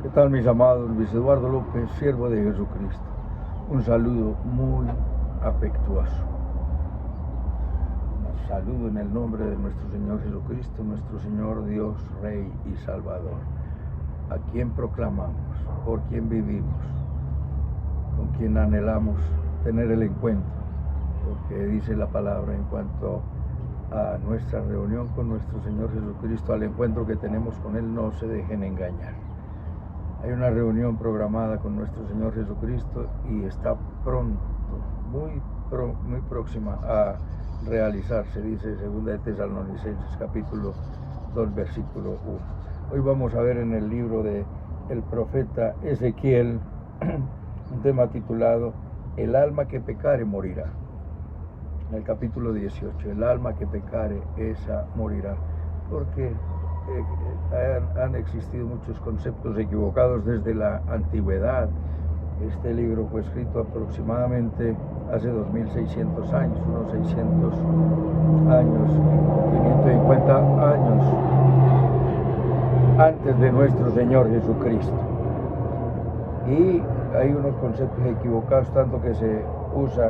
¿Qué tal, mis amados? Luis Eduardo López, siervo de Jesucristo. Un saludo muy afectuoso. Un saludo en el nombre de nuestro Señor Jesucristo, nuestro Señor Dios, Rey y Salvador, a quien proclamamos, por quien vivimos, con quien anhelamos tener el encuentro, porque dice la palabra en cuanto a nuestra reunión con nuestro Señor Jesucristo, al encuentro que tenemos con Él, no se dejen engañar. Hay una reunión programada con nuestro Señor Jesucristo y está pronto, muy próxima a realizarse, dice 2 de Tesalonicenses capítulo 2 versículo 1. Hoy vamos a ver en el libro de el profeta Ezequiel un tema titulado El alma que pecare morirá. En el capítulo 18, el alma que pecare, esa morirá, porque han existido muchos conceptos equivocados desde la antigüedad. Este libro fue escrito aproximadamente hace 2600 años, unos 600 años, 550 años antes de nuestro Señor Jesucristo. Y hay unos conceptos equivocados, tanto que se usa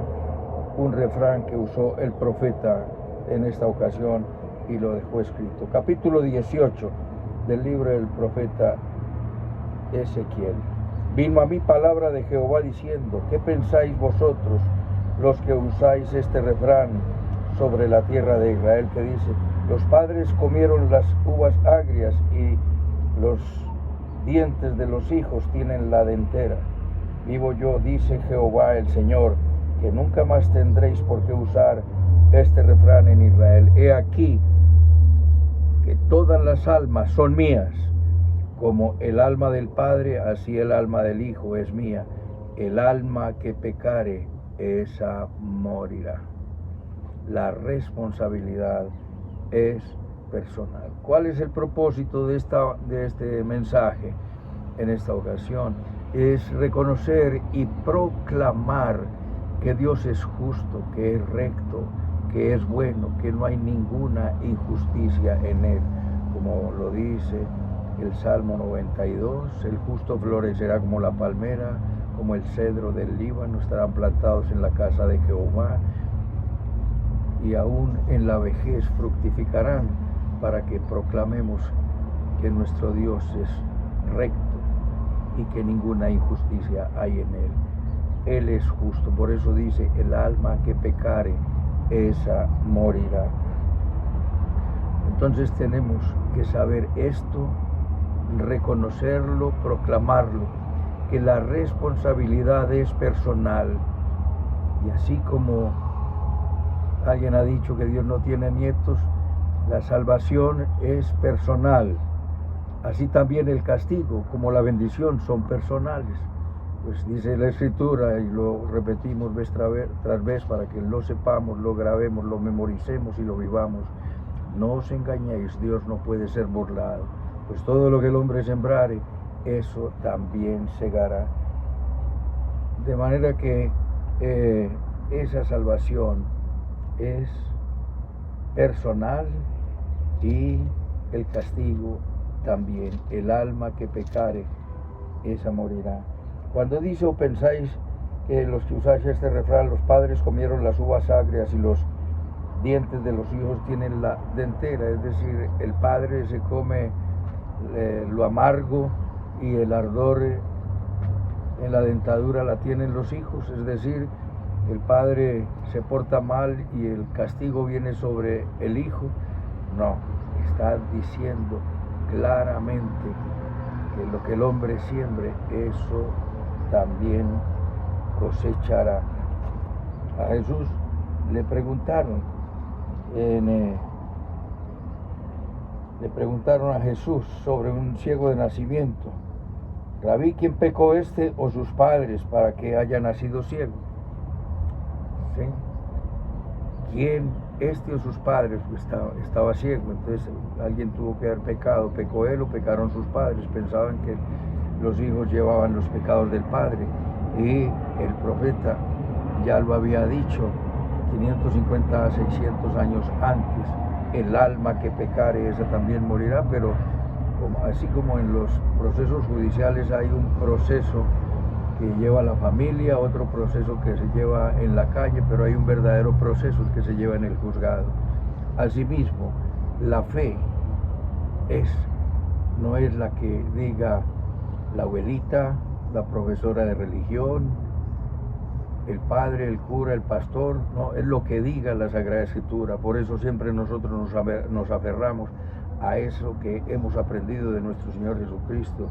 un refrán que usó el profeta en esta ocasión y lo dejó escrito. Capítulo 18 del libro del profeta Ezequiel. Vino a mí palabra de Jehová diciendo: ¿qué pensáis vosotros, los que usáis este refrán sobre la tierra de Israel, que dice: los padres comieron las uvas agrias y los dientes de los hijos tienen la dentera? Vivo yo, dice Jehová el Señor, que nunca más tendréis por qué usar este refrán en Israel. He aquí que todas las almas son mías, como el alma del Padre, así el alma del Hijo es mía. El alma que pecare, esa morirá. La responsabilidad es personal. ¿Cuál es el propósito de este mensaje en esta ocasión? Es reconocer y proclamar que Dios es justo, que es recto, que es bueno, que no hay ninguna injusticia en Él. Como lo dice el Salmo 92, el justo florecerá como la palmera, como el cedro del Líbano, estarán plantados en la casa de Jehová, y aún en la vejez fructificarán, para que proclamemos que nuestro Dios es recto y que ninguna injusticia hay en Él. Él es justo, por eso dice: el alma que pecare, esa morirá. Entonces tenemos que saber esto, reconocerlo, proclamarlo, que la responsabilidad es personal. Y así como alguien ha dicho que Dios no tiene nietos, la salvación es personal. Así también el castigo como la bendición son personales. Pues dice la Escritura, y lo repetimos vez tras vez para que lo sepamos, lo grabemos, lo memoricemos y lo vivamos: no os engañéis, Dios no puede ser burlado, pues todo lo que el hombre sembrare, eso también segará. De manera que esa salvación es personal y el castigo también. El alma que pecare, esa morirá. Cuando dice: o pensáis que los que usáis este refrán, los padres comieron las uvas agrias y los dientes de los hijos tienen la dentera, es decir, el padre se come lo amargo y el ardor en la dentadura la tienen los hijos, es decir, el padre se porta mal y el castigo viene sobre el hijo. No, está diciendo claramente que lo que el hombre siembre, eso también cosechará. A Jesús le preguntaron a Jesús sobre un ciego de nacimiento: Rabí, ¿quién pecó, este o sus padres, para que haya nacido ciego? ¿Sí? ¿Quién, este o sus padres? Pues estaba ciego, entonces alguien tuvo que haber pecado. ¿Pecó él o pecaron sus padres? Pensaban que los hijos llevaban los pecados del padre, y el profeta ya lo había dicho 550 a 600 años antes: el alma que pecare, esa también morirá. Pero así como en los procesos judiciales hay un proceso que lleva la familia, otro proceso que se lleva en la calle, pero hay un verdadero proceso que se lleva en el juzgado. Asimismo, la fe no es la que diga la abuelita, la profesora de religión, el padre, el cura, el pastor, no, es lo que diga la Sagrada Escritura. Por eso siempre nosotros nos aferramos a eso que hemos aprendido de nuestro Señor Jesucristo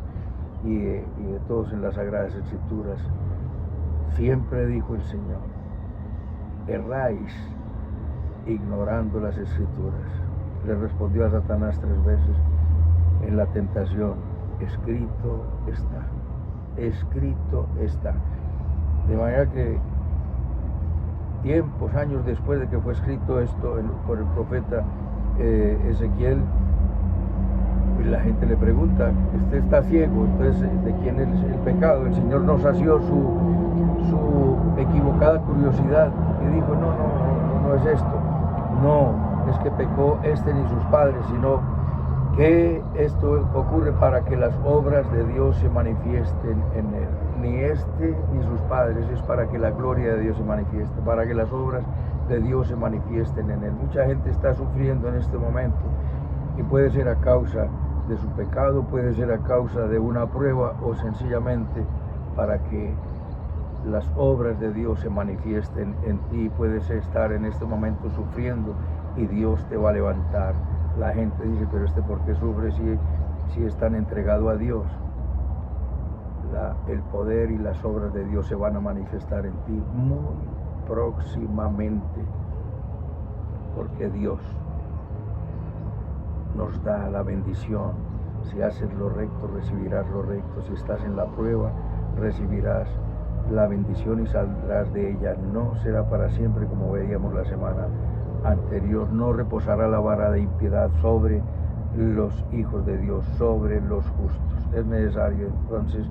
y de todos en las Sagradas Escrituras. Siempre dijo el Señor: erráis ignorando las Escrituras. Le respondió a Satanás 3 veces en la tentación: escrito está, escrito está. De manera que años después de que fue escrito esto por el profeta Ezequiel, la gente le pregunta: usted está ciego, entonces ¿de quién es el pecado? El Señor no sació su equivocada curiosidad y dijo: no es esto, no es que pecó ni sus padres, sino que esto ocurre para que las obras de Dios se manifiesten en él. Ni ni sus padres, es para que la gloria de Dios se manifieste, para que las obras de Dios se manifiesten en él. Mucha gente está sufriendo en este momento y puede ser a causa de su pecado, puede ser a causa de una prueba o sencillamente para que las obras de Dios se manifiesten en ti. Puedes estar en este momento sufriendo y Dios te va a levantar. La gente dice: pero ¿por qué sufre si es tan entregado a Dios? El poder y las obras de Dios se van a manifestar en ti muy próximamente, porque Dios nos da la bendición. Si haces lo recto, recibirás lo recto. Si estás en la prueba, recibirás la bendición y saldrás de ella. No será para siempre, como veíamos la semana anterior. No reposará la vara de impiedad sobre los hijos de Dios, sobre los justos. Es necesario entonces,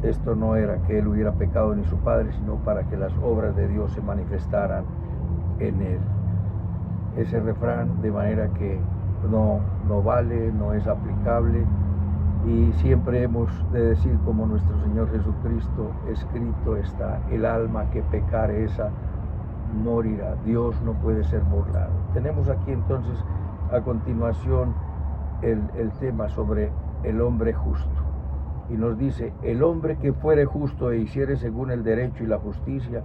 esto no era que él hubiera pecado ni su padre, sino para que las obras de Dios se manifestaran en él. Ese refrán, de manera que no vale, no es aplicable, y siempre hemos de decir como nuestro Señor Jesucristo: escrito está, el alma que pecare esa morirá. Dios no puede ser burlado. Tenemos aquí entonces a continuación el tema sobre el hombre justo, y nos dice: el hombre que fuere justo e hiciere según el derecho y la justicia,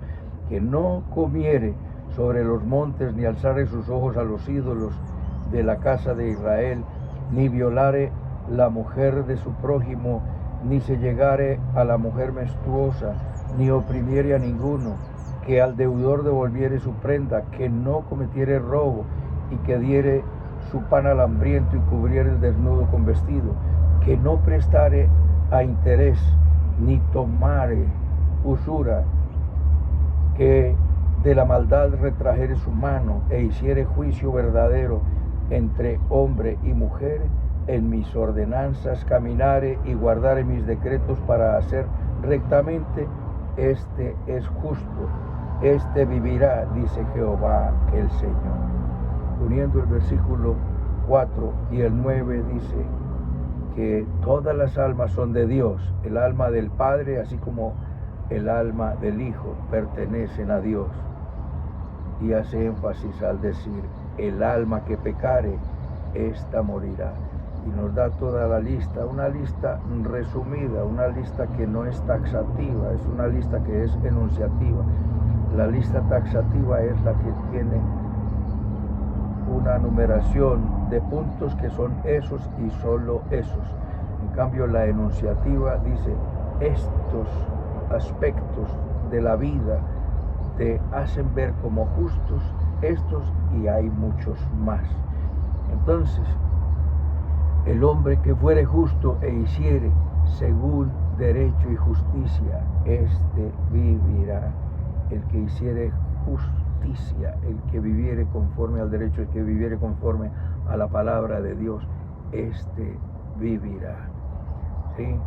que no comiere sobre los montes, ni alzare sus ojos a los ídolos de la casa de Israel, ni violare la mujer de su prójimo, ni se llegare a la mujer menstruosa, ni oprimiere a ninguno, que al deudor devolviere su prenda, que no cometiere robo, y que diere su pan al hambriento y cubriere el desnudo con vestido, que no prestare a interés, ni tomare usura, que de la maldad retrajere su mano, e hiciere juicio verdadero entre hombre y mujer, en mis ordenanzas caminare y guardare mis decretos para hacer rectamente, este es justo, este vivirá, dice Jehová el Señor. Uniendo el versículo 4 y el 9, dice que todas las almas son de Dios. El alma del Padre, así como el alma del Hijo, pertenecen a Dios. Y hace énfasis al decir: el alma que pecare, ésta morirá. Y nos da toda la lista, una lista resumida, una lista que no es taxativa, es una lista que es enunciativa. La lista taxativa es la que tiene una numeración de puntos que son esos y solo esos. En cambio, la enunciativa dice: estos aspectos de la vida te hacen ver como justos, estos y hay muchos más. Entonces, el hombre que fuere justo e hiciere según derecho y justicia, este vivirá. El que hiciere justicia, el que viviere conforme al derecho, el que viviere conforme a la palabra de Dios, este vivirá. ¿Sí?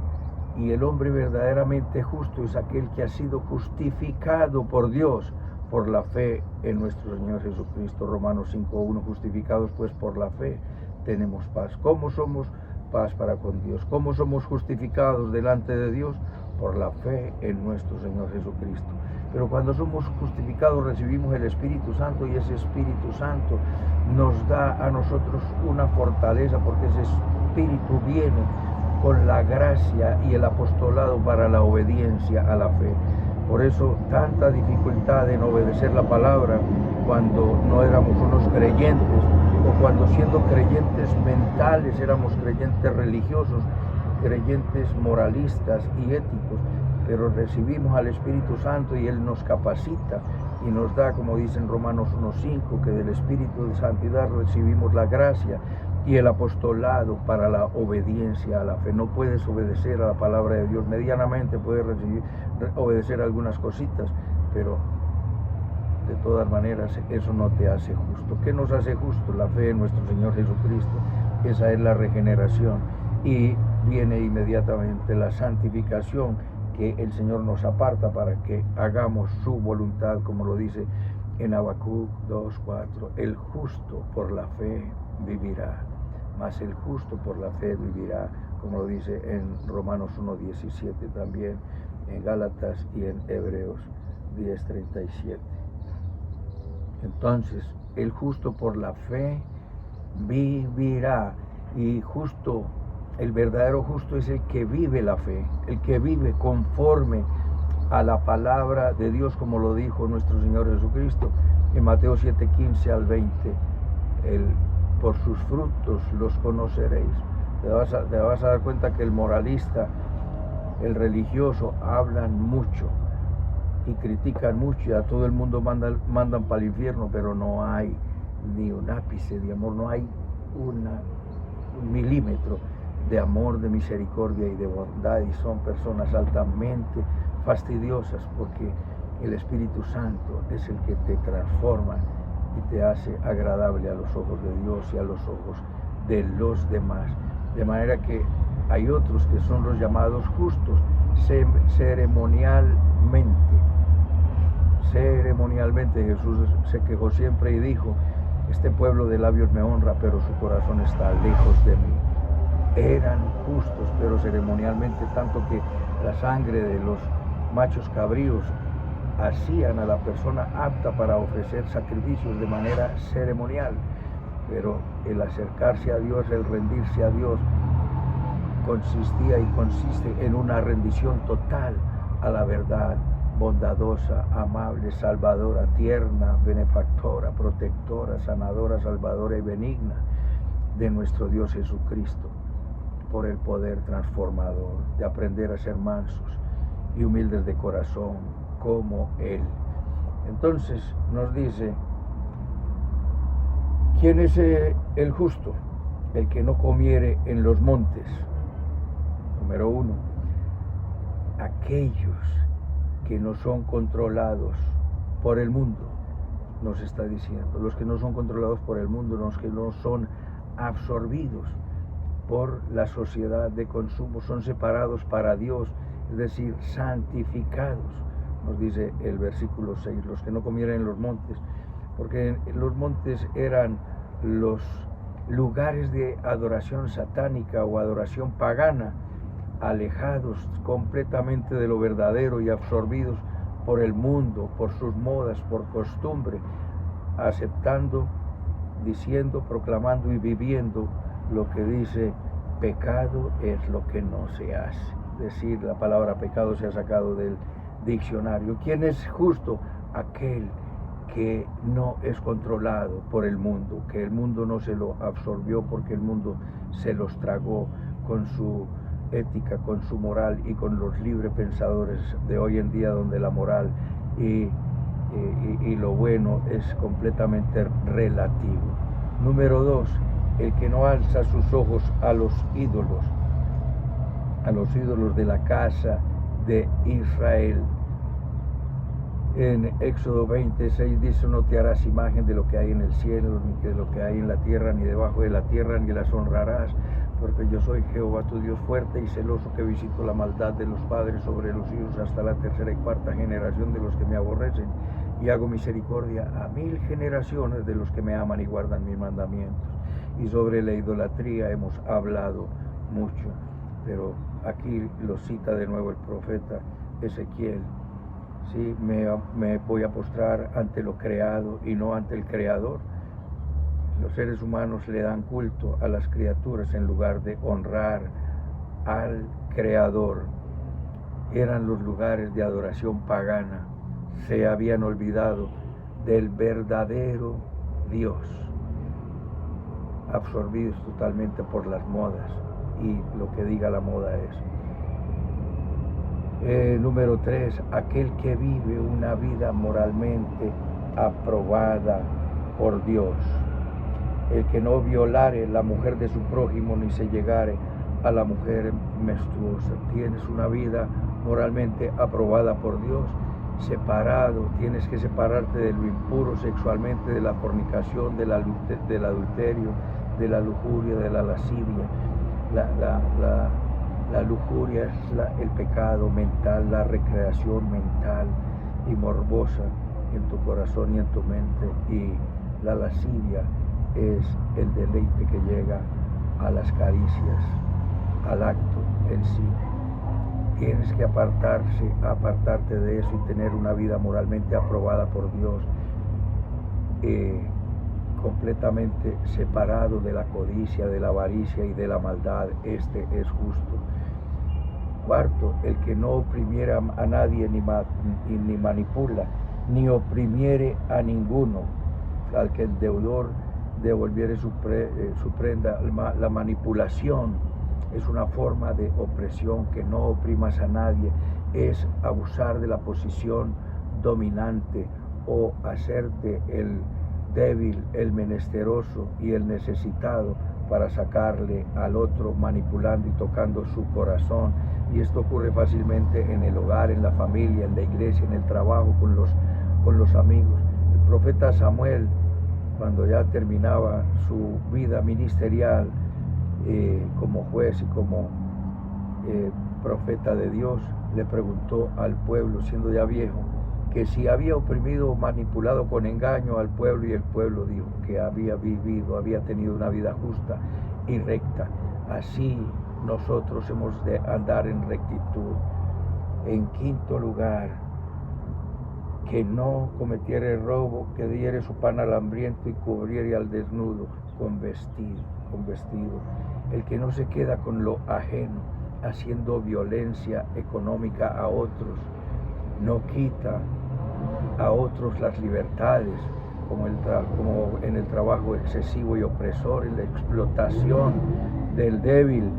Y el hombre verdaderamente justo es aquel que ha sido justificado por Dios por la fe en nuestro Señor Jesucristo. Romanos 5:1, justificados pues por la fe, tenemos paz. ¿Cómo somos paz para con Dios? ¿Cómo somos justificados delante de Dios? Por la fe en nuestro Señor Jesucristo. Pero cuando somos justificados recibimos el Espíritu Santo, y ese Espíritu Santo nos da a nosotros una fortaleza, porque ese Espíritu viene con la gracia y el apostolado para la obediencia a la fe. Por eso tanta dificultad en obedecer la palabra cuando no éramos unos creyentes, o cuando siendo creyentes mentales éramos creyentes religiosos, creyentes moralistas y éticos. Pero recibimos al Espíritu Santo y Él nos capacita y nos da, como dice en Romanos 1:5, que del Espíritu de Santidad recibimos la gracia y el apostolado para la obediencia a la fe. No puedes obedecer a la palabra de Dios medianamente, puedes obedecer algunas cositas, pero de todas maneras eso no te hace justo. ¿Qué nos hace justo? La fe en nuestro Señor Jesucristo. Esa es la regeneración, y viene inmediatamente la santificación, que el Señor nos aparta para que hagamos su voluntad, como lo dice en Habacuc 2:4. El justo por la fe vivirá, mas el justo por la fe vivirá, como lo dice en Romanos 1:17 también, en Gálatas y en Hebreos 10:37. Entonces, el justo por la fe vivirá, y justo, el verdadero justo es el que vive la fe, el que vive conforme a la palabra de Dios, como lo dijo nuestro Señor Jesucristo en Mateo 7:15 al 20. Por sus frutos los conoceréis. Te vas a dar cuenta que el moralista, el religioso, hablan mucho y critican mucho, y a todo el mundo mandan para el infierno, pero no hay ni un ápice de amor, no hay un milímetro de amor, de misericordia y de bondad, y son personas altamente fastidiosas, porque el Espíritu Santo es el que te transforma y te hace agradable a los ojos de Dios y a los ojos de los demás. De manera que hay otros que son los llamados justos ceremonialmente. Jesús se quejó siempre y dijo: este pueblo de labios me honra, pero su corazón está lejos de mí. Eran justos, pero ceremonialmente, tanto que la sangre de los machos cabríos hacían a la persona apta para ofrecer sacrificios de manera ceremonial. Pero el acercarse a Dios, el rendirse a Dios, consistía y consiste en una rendición total a la verdad bondadosa, amable, salvadora, tierna, benefactora, protectora, sanadora, salvadora y benigna de nuestro Dios Jesucristo, por el poder transformador de aprender a ser mansos y humildes de corazón como Él. Entonces nos dice: ¿quién es el justo? El que no comiere en los montes. Número 1, aquellos que no son controlados por el mundo, nos está diciendo. Los que no son controlados por el mundo, los que no son absorbidos por la sociedad de consumo, son separados para Dios, es decir, santificados, nos dice el versículo 6, los que no comieran en los montes, porque los montes eran los lugares de adoración satánica o adoración pagana, alejados completamente de lo verdadero y absorbidos por el mundo, por sus modas, por costumbre, aceptando, diciendo, proclamando y viviendo lo que dice: pecado es lo que no se hace. Es decir, la palabra pecado se ha sacado del diccionario. ¿Quién es justo? Aquel que no es controlado por el mundo, que el mundo no se lo absorbió, porque el mundo se los tragó con su ética, con su moral y con los libres pensadores de hoy en día, donde la moral y lo bueno es completamente relativo. Número 2, el que no alza sus ojos a los ídolos de la casa de Israel. En Éxodo 26 dice: no te harás imagen de lo que hay en el cielo, ni de lo que hay en la tierra, ni debajo de la tierra, ni las honrarás, porque yo soy Jehová tu Dios fuerte y celoso, que visito la maldad de los padres sobre los hijos hasta la tercera y cuarta generación de los que me aborrecen, y hago misericordia a 1000 generaciones de los que me aman y guardan mis mandamientos. y sobre la idolatría hemos hablado mucho, pero aquí lo cita de nuevo el profeta Ezequiel. Sí, me voy a postrar ante lo creado y no ante el Creador. Los seres humanos le dan culto a las criaturas en lugar de honrar al Creador. Eran los lugares de adoración pagana. Se habían olvidado del verdadero Dios, absorbidos totalmente por las modas, y lo que diga la moda es. Número 3, aquel que vive una vida moralmente aprobada por Dios. El que no violare la mujer de su prójimo ni se llegare a la mujer menstruosa. Tienes una vida moralmente aprobada por Dios, separado, tienes que separarte de lo impuro sexualmente, de la fornicación, del adulterio, de la lujuria, de la lascivia. La lujuria es el pecado mental, la recreación mental y morbosa en tu corazón y en tu mente, y la lascivia es el deleite que llega a las caricias, al acto en sí. Tienes que apartarte de eso y tener una vida moralmente aprobada por Dios, completamente separado de la codicia, de la avaricia y de la maldad. Este es justo. Cuarto, el que no oprimiera a nadie ni manipula, ni oprimiere a ninguno. Al que el deudor devolviere su prenda. La manipulación es una forma de opresión, que no oprimas a nadie, es abusar de la posición dominante o hacerte el débil, el menesteroso y el necesitado para sacarle al otro, manipulando y tocando su corazón. Y esto ocurre fácilmente en el hogar, en la familia, en la iglesia, en el trabajo, con los amigos. El profeta Samuel, cuando ya terminaba su vida ministerial como juez y como profeta de Dios, le preguntó al pueblo, siendo ya viejo, que si había oprimido o manipulado con engaño al pueblo, y el pueblo dijo que había tenido una vida justa y recta. Así nosotros hemos de andar en rectitud. En quinto lugar, que no cometiera el robo, que diere su pan al hambriento y cubriere al desnudo con vestido. El que no se queda con lo ajeno, haciendo violencia económica a otros, no quita a otros las libertades, como en el trabajo excesivo y opresor, en la explotación del débil,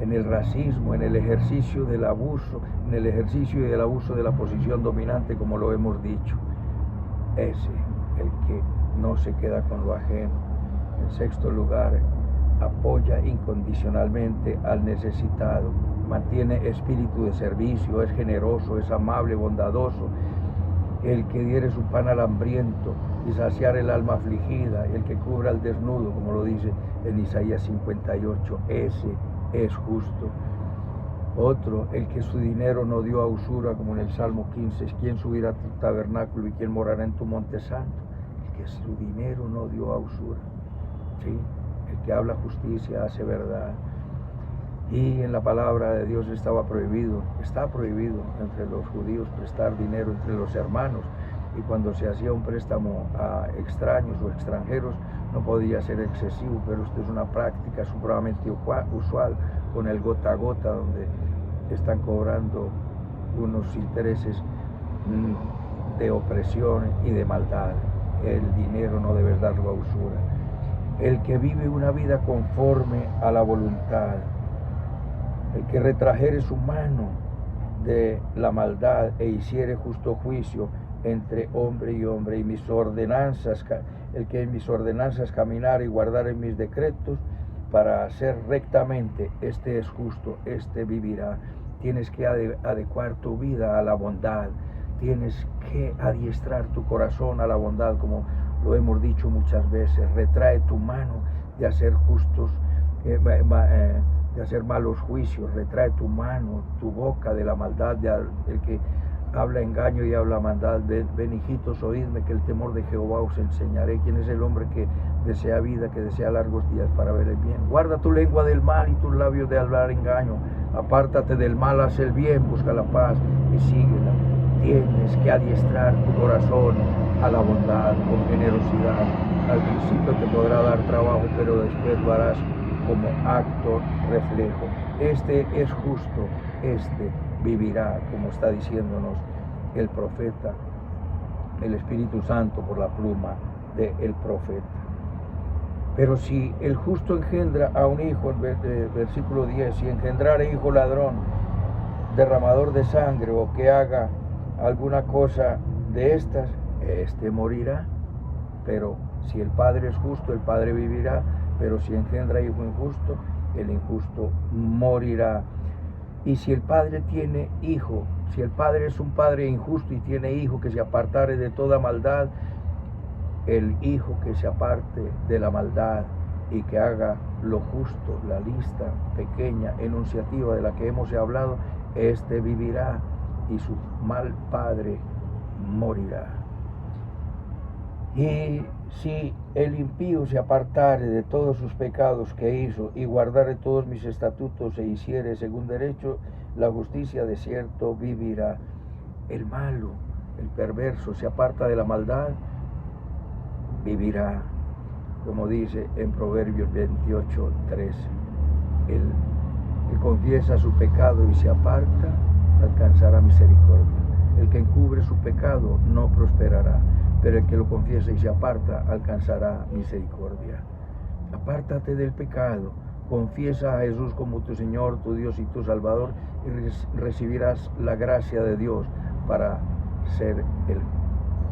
en el racismo, en el ejercicio del abuso, en el ejercicio y del abuso de la posición dominante, como lo hemos dicho. Ese, el que no se queda con lo ajeno. En sexto lugar, apoya incondicionalmente al necesitado, mantiene espíritu de servicio, es generoso, es amable, bondadoso. El que diere su pan al hambriento y saciar el alma afligida, el que cubra al desnudo, como lo dice en Isaías 58, ese es justo. Otro, el que su dinero no dio a usura, como en el Salmo 15, ¿quién subirá a tu tabernáculo y quién morará en tu monte santo? El que su dinero no dio a usura, ¿sí? El que habla justicia, hace verdad. Y en la palabra de Dios está prohibido entre los judíos prestar dinero entre los hermanos, y cuando se hacía un préstamo a extraños o extranjeros no podía ser excesivo, pero esto es una práctica supremamente usual con el gota a gota, donde están cobrando unos intereses de opresión y de maldad. El dinero no debes darlo a usura. El que vive una vida conforme a la voluntad, el que retrajere su mano de la maldad e hiciere justo juicio entre hombre y hombre, y mis ordenanzas, el que en mis ordenanzas caminare y guardare mis decretos para hacer rectamente, este es justo, este vivirá. Tienes que adecuar tu vida a la bondad, tienes que adiestrar tu corazón a la bondad, como lo hemos dicho muchas veces. Retrae tu mano de hacer justos, de hacer malos juicios, retrae tu mano, tu boca de la maldad, el que habla engaño y habla maldad. Ven hijitos, oídme, que el temor de Jehová os enseñaré. ¿Quién es el hombre que desea vida, que desea largos días para ver el bien. Guarda tu lengua del mal y tus labios de hablar engaño. Apártate del mal, haz el bien, busca la paz y síguela. Tienes que adiestrar tu corazón a la bondad, con generosidad. Al principio te podrá dar trabajo, pero después lo harás como acto reflejo. Este es justo, este vivirá, como está diciéndonos el profeta, el Espíritu Santo por la pluma del profeta. Pero si el justo engendra a un hijo, versículo 10, si engendrare hijo ladrón, derramador de sangre, o que haga alguna cosa de estas, este morirá. Pero si el padre es justo, el padre vivirá. Pero si engendra hijo injusto, el injusto morirá. Y si el padre tiene hijo, si el padre es un padre injusto y tiene hijo que se apartare de toda maldad, el hijo que se aparte de la maldad y que haga lo justo, la lista pequeña, enunciativa de la que hemos hablado, este vivirá y su mal padre morirá. Y si el impío se apartare de todos sus pecados que hizo y guardare todos mis estatutos e hiciere según derecho, la justicia de cierto vivirá. El malo, el perverso, se aparta de la maldad, vivirá, como dice en Proverbios 28:13. El que confiesa su pecado y se aparta, alcanzará misericordia. El que encubre su pecado no prosperará, pero el que lo confiesa y se aparta, alcanzará misericordia. Apártate del pecado, confiesa a Jesús como tu Señor, tu Dios y tu Salvador, y recibirás la gracia de Dios para ser el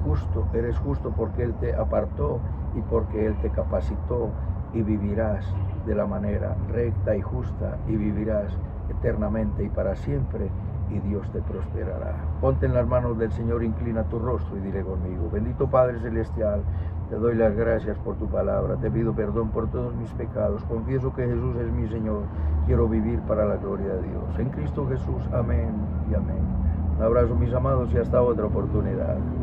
justo. Eres justo porque Él te apartó y porque Él te capacitó, y vivirás de la manera recta y justa, y vivirás eternamente y para siempre, y Dios te prosperará. Ponte en las manos del Señor, inclina tu rostro y dile conmigo: bendito Padre Celestial, te doy las gracias por tu palabra, te pido perdón por todos mis pecados, confieso que Jesús es mi Señor, quiero vivir para la gloria de Dios. En Cristo Jesús, amén y amén. Un abrazo, mis amados, y hasta otra oportunidad.